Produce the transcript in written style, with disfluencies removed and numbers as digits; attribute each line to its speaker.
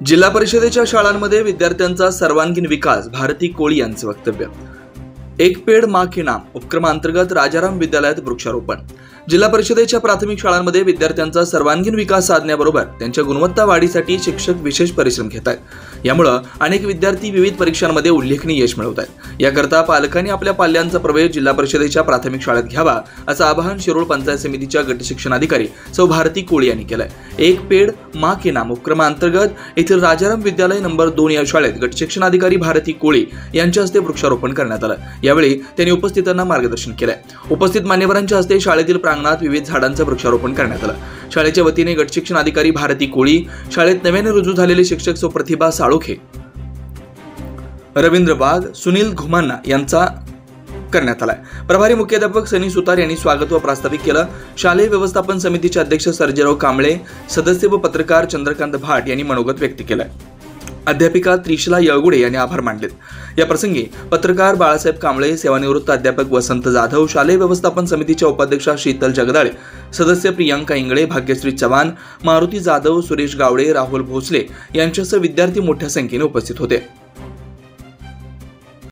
Speaker 1: जिल्हा परिषदेच्या शाळांमध्ये विद्यार्थ्यांचा सर्वांगीण विकास, भारती कोळी यांचे वक्तव्य। एक पेड़ मां के नाम उपक्रमांतर्गत राजाराम विद्यालयात वृक्षारोपण। जिल्हा परिषदेच्या प्राथमिक शाळांमध्ये विद्यार्थ्यांचा सर्वांगीण विकास साधण्याबरोबर त्यांच्या गुणवत्ता वाढीसाठी शिक्षक विशेष परिश्रम घेत आहेत। यामुळे अनेक विद्यार्थी विविध परीक्षांमध्ये उल्लेखनीय यश मिळवत आहेत। याकरता पालकांनी आपल्या पाल्यांचा प्रवेश जिल्हा परिषदेच्या प्राथमिक शाळेत घ्यावा असं आवाहन शिरोळ पंचायत समितीच्या गट शिक्षणाधिकारी सौ भारती कोळी यांनी केलंय। एक पेड़ मां के नाम उपक्रमांतर्गत येथील राजाराम विद्यालय नंबर 2 या शाळेत गट शिक्षणाधिकारी भारती कोळी यांच्या हस्ते वृक्षारोपण करण्यात आलं। यावेळी त्यांनी उपस्थितांना मार्गदर्शन केलंय। उपस्थित मान्यवरांच्या हस्ते शाळेतील प्रांगणात विविध झाडांचं वृक्षारोपण करण्यात आलं। शाळेच्या वतीने गट शिक्षण अधिकारी भारती कोळी, शाळेत नव्याने रुजू झालेले शिक्षक सौ प्रतिभा साळोखे, रवींद्र वाघ, सुनील घुमान्ना यांचा करण्यात आलाय। प्रभारी मुख्याध्यापक सनी सुतार यांनी स्वागत व प्रास्ताविक केलं। शालेय व्यवस्थापन समितीचे अध्यक्ष सर्जेराव कांबळे, सदस्य व पत्रकार चंद्रकांत भाट यांनी मनोगत व्यक्त केलंय। अध्यापिका त्रिशला येळगुडे यांनी आभार मानलेत। या प्रसंगी पत्रकार बाळासाहेब कांबळे, सेवानिवृत्त अध्यापक वसंत जाधव, शालेय व्यवस्थापन समितीच्या उपाध्यक्षा शीतल जगदाळे, सदस्य प्रियांका इंगळे, भाग्यश्री चव्हाण, मारुती जाधव, सुरेश गावडे, राहुल भोसले यांच्यासह विद्यार्थी मोठ्या संख्येने उपस्थित होते।